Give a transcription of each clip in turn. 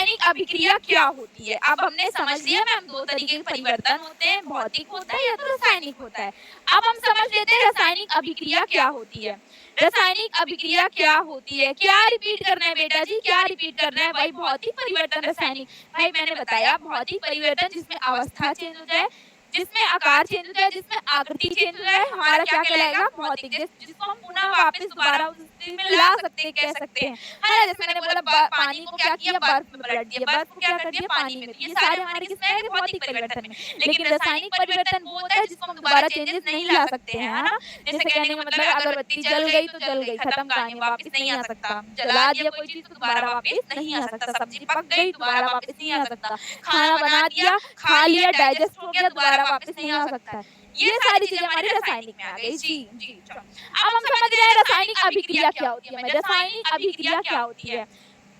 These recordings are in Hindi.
रासायनिक अभिक्रिया क्या होती है? अब हमने समझ लिया मैम दो तरीके के परिवर्तन होते हैं, भौतिक होता है या तो रासायनिक होता है। अब हम समझ लेते हैं रासायनिक अभिक्रिया क्या होती है। रासायनिक अभिक्रिया क्या होती है? क्या रिपीट करना है बेटा जी, क्या रिपीट करना है भाई? भौतिक परिवर्तन रासायनिक। भाई मैंने बताया भौतिक परिवर्तन जिसमें अवस्था चेंज हो जाए, जिसमें आकार चेंज हो जाए, जिसमें आकृति चेंज हो जाए, हमारा क्या कहलाएगा? भौतिक। जिसको हम पुनः वापस दोबारा उस स्थिति में ला सकते हैं, कह सकते हैं, है ना? जैसे मैंने बोला पानी को क्या किया, बर्फ में पलट दिया, बर्फ को क्या कर दिया, पानी में। ये सारे हमारे किसमें आएंगे? भौतिक परिवर्तन में। लेकिन रासायनिक परिवर्तन वो होता है जिसको हम दोबारा चेंजेस नहीं ला सकते हैं, है ना? जैसे कहने का मतलब है अगरबत्ती जल गई तो जल गई, खत्म कहानी, वापस नहीं आ सकता। जला दिया कोई चीज तो दोबारा वापस नहीं आ सकता। सब्जी पक गई दोबारा वापस नहीं आ सकता। खाना बना दिया, खा लिया, डाइजेस्ट हो गया, दोबारा वापस नहीं आ सकता है। ये सारी चीजें हमारी रासायनिक में आ गई। जी जी। अब हम समझ रहे हैं रासायनिक अभिक्रिया क्या होती है। रासायनिक अभिक्रिया क्या होती है?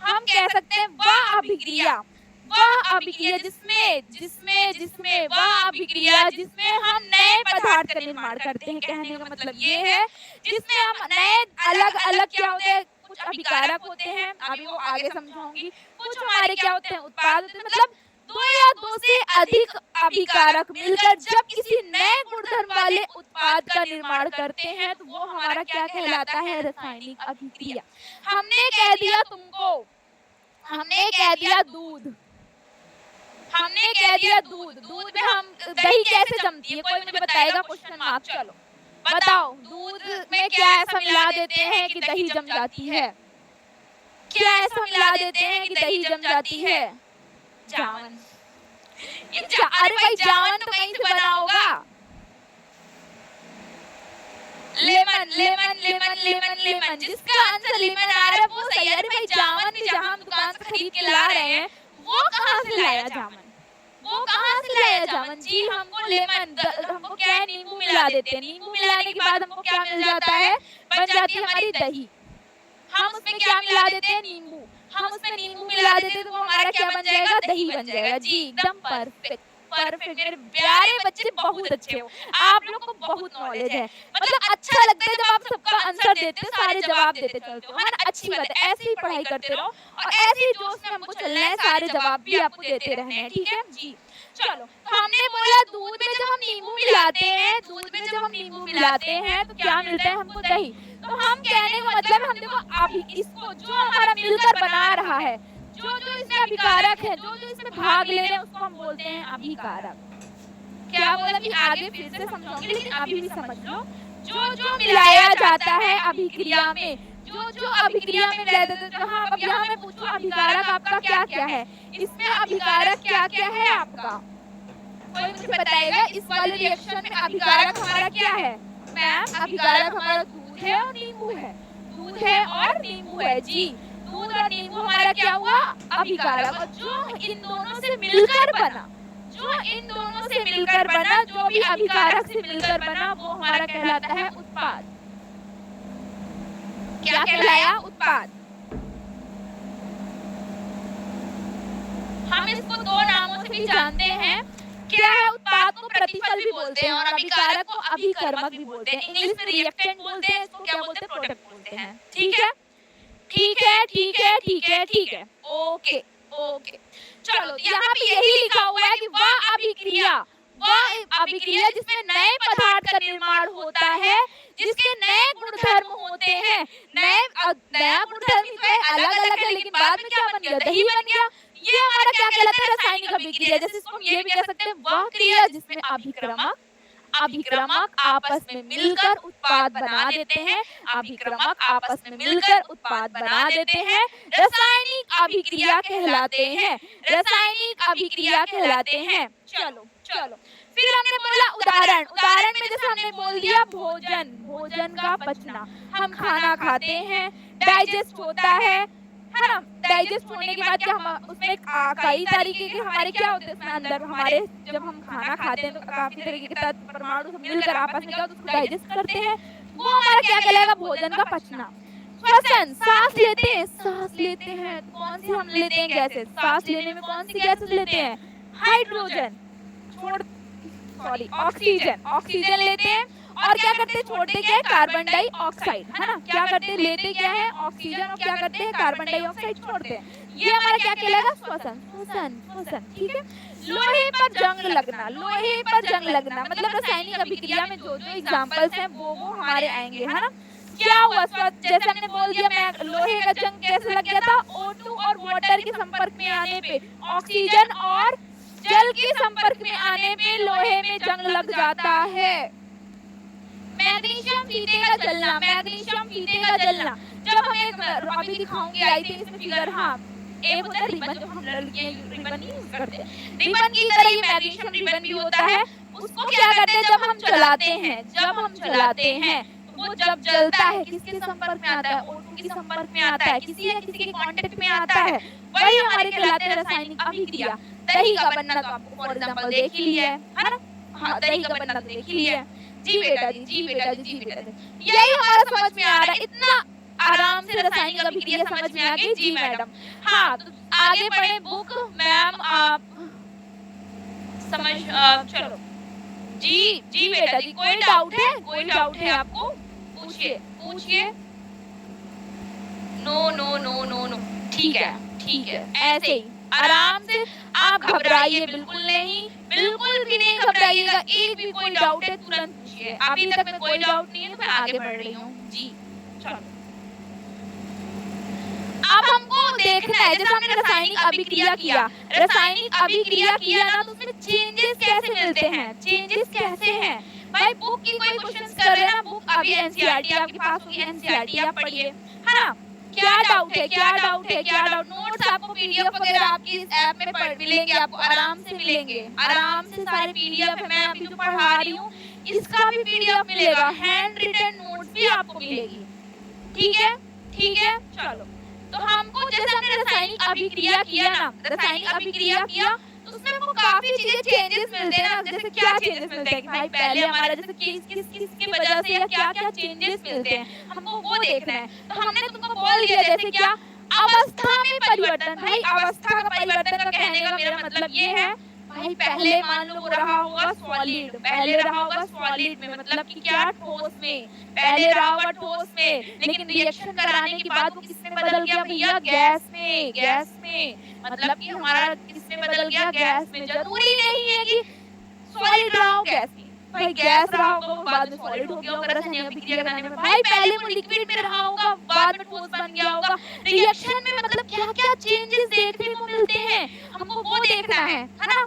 हम कह सकते हैं वह अभिक्रिया जिसमें जिसमें जिसमें वह अभिक्रिया जिसमें हम नए पदार्थ का निर्माण करते हैं। कहने का मतलब ये है जिसमें हम नए अलग अलग क्या होते हैं, कुछ अभिकारक होते हैं, अभी वो आगे समझाऊंगी। कुछ हमारे क्या होते हैं, उत्पाद होते हैं। मतलब दो या दो से अधिक अभिकारक मिलकर जब किसी नए गुणधर्म वाले उत्पाद का निर्माण करते हैं तो वो हमारा क्या कहलाता है? रासायनिक अभिक्रिया। हमने कह दिया तुमको, हमने कह दिया दूध, हमने कह दिया दूध। दूध में हम दही कैसे जमती है? कोई मुझे बताएगा? Question mark. चलो बताओ, दूध में क्या ऐसा मिला देते हैं कि दही जम जाती है? क्या ऐसा मिला देते हैं कि दही जम जाती है? जावन। अरे भाई जावन तो कहीं से बना होगा। Lemon lemon lemon lemon lemon, जिसका आंसर लेमन आ रहा है वो सही है। अरे भाई जावन भी जहाँ हम दुकान से खरीद के ला रहे हैं वो कहाँ से लाया जावन? वो कहाँ से लाया जावन? जी हमको लेमन, हमको क्या है, नींबू मिला देते हैं। नींबू मिलाने के बाद हमको क्या मिल जाता है? बन जाती है हमारी दही। हम उसमें क्या मिला देते हैं? नींबू। हम उसमें नींबू मिला देते तो वो हमारा क्या बन जाएगा? दही बन जाएगा। जी एकदम परफेक्ट परफेक्ट। मेरे प्यारे बच्चे बहुत अच्छे हो, आप लोग को बहुत नॉलेज है। मतलब अच्छा लगता है जब आप सबका आंसर देते हो, सारे जवाब देते चलते हो, है ना? अच्छी बात है, ऐसे ही पढ़ाई करते रहो और ऐसे ही जोश में हमको चलना है, सारे जवाब भी आपको देते रहने हैं। ठीक है जी। चलो तो हमने बोला दूध में जब हम नींबू मिलाते हैं, दूध में जब हम नींबू मिलाते हैं तो क्या मिलता है हमको? दही। तो हम कहने का मतलब हम देखो अभी इसको जो हमारा मिलकर बना रहा है, जो जो इसमें अभिकारक है, जो जो इसमें भाग ले रहे हैं उसको हम बोलते हैं अभिकारक। क्या बोला कि आगे फिर से समझाऊंगी लेकिन अभी भी समझ लो। जो जो मिलाया जाता है अभिक्रिया में, जो जो अभिक्रिया में मिलाया जाता है, जहाँ अब यहाँ मैं पूछूं अभिकारक आपका क्या क्या है? इसमें अभिकारक क्या क्या है आपका? कोई मुझे बताएगा? इस वाले रिएक्शन में अभिकारक हमारा क्या है? मैम अभिकारक हमारा दूध है और नींबू है। दूध है और नींबू है। जी दूध और नींबू हमारा क्या हुआ? अभिकारक। और जो इन दोनों से मिलकर बना, जो इन दोनों से मिलकर बना, जो भी अभिकारक से मिलकर बना वो हमारा कहलाता है उत्पाद। क्या कहलाया? उत्पाद। हम इसको दो नामों से भी जानते हैं। क्या है? उत्पाद को प्रतिफल भी बोलते हैं और अभिकारक को अभिकर्मक भी बोलते हैं। इंग्लिश में रिएक्टेंट बोलते हैं, इसको क्या बोलते हैं? प्रोडक्ट बोलते हैं। ठीक है ठीक है ठीक है ठीक है ठीक है। Okay okay. चलो यहाँ पे यही लिखा हुआ है कि वह अभिक्रिया जिसमें नए पदार्थ का निर्माण होता है, जिसके नए गुणधर्म होते हैं। नया गुणधर्म अलग अलग है लेकिन बाद में क्या बन गया? दही बन गया। ये हमारा क्या कहलाता है? रासायनिक अभिक्रिया। जैसे इसको हम ये भी कह सकते हैं वह क्रिया जिसमें अभिक्रमक आपस में मिलकर उत्पाद बना देते हैं। अभिक्रमक आपस में मिलकर उत्पाद बना देते हैं, रासायनिक अभिक्रिया कहलाते हैं। रासायनिक अभिक्रिया कहलाते हैं। चलो चलो फिर हमने बोला उदाहरण। उदाहरण में जैसे हमने बोल दिया भोजन, भोजन का पचना। हम खाना खाते हैं, डाइजेस्ट होता है ना? डाइजेस्ट होने के बाद क्या हम उसमें कई तरीके के हमारे क्या होते हैं उसमें अंदर हमारे, जब हम खाना खाते हैं तो काफी तरीके के तत्व परमाणु सब मिलकर आपस में क्या उसको डाइजेस्ट करते हैं। वो हमारा क्या कहलाएगा? भोजन का पचना। श्वसन, सांस लेते हैं, सांस लेते हैं तो कौन सी हम लेते हैं गैसेस? सांस लेने में कौन सी गैसेस लेते हैं? हाइड्रोजन, ऑक्सीजन, ऑक्सीजन लेते हैं। और क्या करते हैं? छोड़ते क्या है? कार्बन डाइऑक्साइड, है ना? क्या करते हैं? लेते क्या है? ऑक्सीजन और क्या करते हैं? कार्बन डाइऑक्साइड छोड़ते हैं। ये हमारा क्या कहलाएगा? श्वसन, श्वसन, श्वसन, ठीक है। लोहे पर जंग लगना, लोहे पर जंग लगना मतलब रासायनिक अभिक्रिया में जो जो एग्जांपल्स हैं वो हमारे आएंगे, है ना। क्या हुआ? जैसे हमने बोल दिया, मैं लोहे का जंग कैसे लग गया था? O2 और वाटर के संपर्क में आने पे, ऑक्सीजन और जल के संपर्क में आने पे लोहे में जंग लग जाता है। मैग्नीशियम फीते का जलना, मैग्नीशियम फीते का जलना, जब हमें अभी दिखाऊंगी, आई थिंक इसमें फिगर, हाँ एक होता है रिबन, जो हम लड़कियां रिबन नहीं यूज करते, रिबन की तरह ये मैग्नीशियम रिबन भी होता है। उसको क्या करते हैं? जब हम जलाते हैं, जब हम जलाते हैं तो वो जब जलता है किसके संपर्क में आता है? O2 के संपर्क में आता है, किसी न किसी के कांटेक्ट में आता है, वही हमारे कहलाते हैं रासायनिक अभिक्रिया। दही का बनना तो आपको फॉर एग्जांपल देख ही लिया है ना। हाँ, दही का बनना तो देख ही लिया है। जी बेटा जी, जी बेटा जी, जी बेटा जी, यही हमारा समझ में आ रहा है। इतना आराम से रासायनिक अभिक्रिया समझ में आ गई? जी मैडम। हाँ, तो आगे पढ़े बुक मैम, आप समझ चलो जी, जी बेटा जी। कोई डाउट है? कोई डाउट है आपको? पूछिए, पूछिए। No no no no no, ठीक है, ठीक है, ऐसे ही आराम से। आप घबराइए बिल्कुल नहीं, बिल्कुल भी नहीं घबराइएगा। एक भी कोई डाउट है तुरंत पूछिए। अभी तक में कोई डाउट नहीं है तो मैं आगे बढ़ रही हूँ। जी चलो, अब हमको देखना है, जैसे हमने रासायनिक अभिक्रिया किया, रासायनिक अभिक्रिया किया ना, तो उसमें चेंजेस कैसे मिलते हैं? चेंजेस कैसे हैं भाई? बुक की कोई क्वेश्चंस कर रहे हैं ना, बुक अभी एनसीईआरटी आपके पास होगी, एनसीईआरटी आप पढ़िए, है ना। क्या डाउट है? क्या डाउट है? क्या डाउट? नोट्स आपको पीडीएफ वगैरह आपकी इस ऐप में पढ़ मिलेंगे, आपको आराम से मिलेंगे, आराम से सारे पीडीएफ है। मैं अभी जो पढ़ा रही हूँ इसका भी पीडीएफ मिलेगा, हैंड रिटन नोट्स भी आपको मिलेगी, ठीक है, ठीक है। चलो, तो हमको जैसे हमने रासायनिक अभिक्रिया किया ना, रासायनिक अभिक्रिया किया तो उसमें हमको काफी चीजें चेंजेस मिलते हैं ना। जैसे क्या चेंजेस मिलते हैं कि भाई पहले हमारा जैसे किस की वजह से या क्या क्या चेंजेस मिलते हैं, हमको वो देखना है। तो हमने तुमको बोल दिया जैसे क्या? अवस्था में परिवर्तन। भाई अवस्था का परिवर्तन का कहने का मेरा मतलब ये है भाई, पहले मान लो वो रहा होगा सॉलिड, पहले रहा होगा सॉलिड में, मतलब कि क्या? ठोस में। पहले रहा होगा ठोस में, लेकिन रिएक्शन कराने के बाद वो किसमें बदल गया भैया? गैस में, गैस में। मतलब कि हमारा किसमें बदल गया? गैस में। जरूरी नहीं है कि सॉलिड रहा हो गैस में, भाई गैस रहा होगा बाद में सॉलिड हो गया होगा रासायनिक अभिक्रिया कराने में, भाई पहले वो लिक्विड में रहा होगा बाद में ठोस बन गया होगा। रिएक्शन में मतलब क्या क्या चेंजेस देखने को मिलते हैं, हमको वो देखना है ना,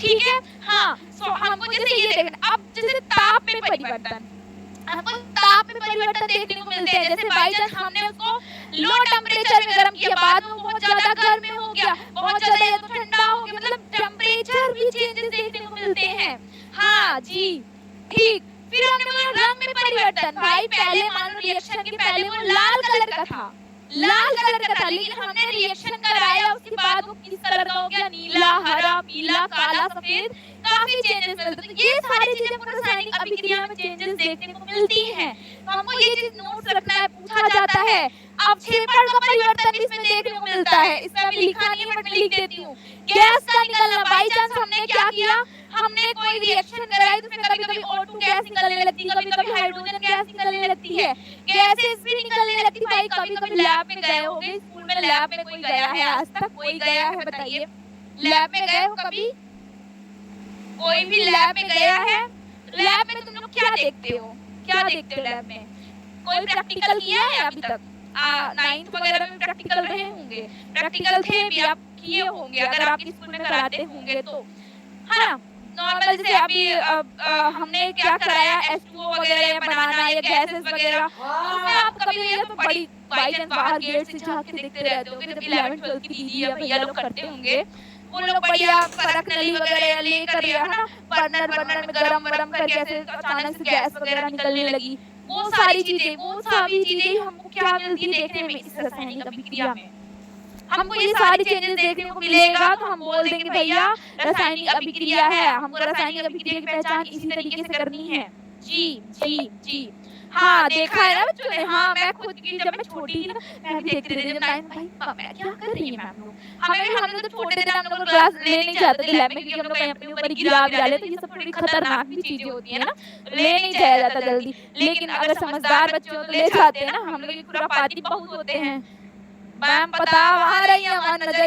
ठीक है। हाँ, सो हमको जैसे ये देखना। अब जैसे ताप में परिवर्तन, हमको ताप में परिवर्तन देखने को मिलते हैं। जैसे बाई चांस हमने उसको लो टेम्परेचर में गर्म किया, बाद में बहुत ज्यादा गर्म हो गया, बहुत ज्यादा या तो ठंडा हो गया, मतलब टेम्परेचर भी चेंजेस देखने को मिलते हैं। हाँ जी, ठीक। फिर हमने बोला रंग में परिवर्तन। भाई पहले मान लो रिएक्शन के पहले वो लाल कलर का था, लाल कलर का था, लेकिन हमने रिएक्शन कराया उसके बाद वो किस कलर का हो गया? नीला, हरा, पीला, काला, सफेद, काफी चेंजेस मिलते हैं। ये सारी चीजें हमको रासायनिक अभिक्रिया में चेंजेस देखने को मिलती हैं, तो हमको ये चीज नोट्स रखना है, पूछा जाता है। अब क्षेपण का परिवर्तन भी इसमें देखने को मिलता है, इसमें अभी लिखा नहीं है बट मैं लिख देती हूँ। गैस का निकलना, बाई चांस हमने क्या किया, हमने कोई रिएक्शन कराई तो उसमें कभी कभी O2 गैस निकलने लगती है, कभी कभी हाइड्रोजन गैस निकलने लगती है, गैसेस भी निकलने लगती है। भाई कभी कभी लैब में गए होंगे, स्कूल में लैब में कोई गया है? आज तक कोई गया है? बताइए, लैब में गए हो कभी? कोई भी लैब में गया है? लैब में तुम लोग क्या देखते हो? क्या देखते हो लैब में? कोई प्रैक्टिकल किया है अभी तक? 9th वगैरह में प्रैक्टिकल रहे होंगे, प्रैक्टिकल थे भी, आप किए होंगे अगर आपके स्कूल में कराते होंगे तो, है ना। नॉर्मल जैसे अभी हमने क्या कराया, H2O वगैरह बनाना या गैसेस वगैरह, उसमें आप कभी ये तो बड़ी बाई चांस बाहर गेट से झांक के देखते रहते होंगे, जब 11th 12th की दीदी या भैया लोग करते होंगे, वो लोग बढ़िया परख नली वगैरह लेकर है ना, बर्नर में गरम करके ऐसे अचानक से गैस वगैरह निकलने लगी, वो सारी चीजें हमको क्या मिलती है देखने में इस रासायनिक अभिक्रिया में। हमको ये सारी चेंजेस देखने को मिलेगा तो हम बोल देंगे भैया रासायनिक अभिक्रिया है, हमको रासायनिक अभिक्रिया की पहचान इसी तरीके से करनी है। जी जी जी, हाँ देखा है ना बच्चों ने। हाँ, मैं खुद की जब मैं छोटी थी ना, मैं भी देखती रहती थी, भाई मैं क्या कर रही है मैम लोग, हम लोग तो छोटे थे, हम लोग क्लास ले नहीं जाते थे लैब में, क्योंकि हम लोग कहीं अपने ऊपर ही गिरा भी डाले, तो ये सब थोड़ी खतरनाक भी चीजें होती है ना, ले नहीं जाया जाता जल्दी। लेकिन अगर समझदार बच्चे हो तो ले जाते हैं ना, हम लोग खुरापाती बहुत होते हैं, मैम पता वहाँ रही हमारी नजर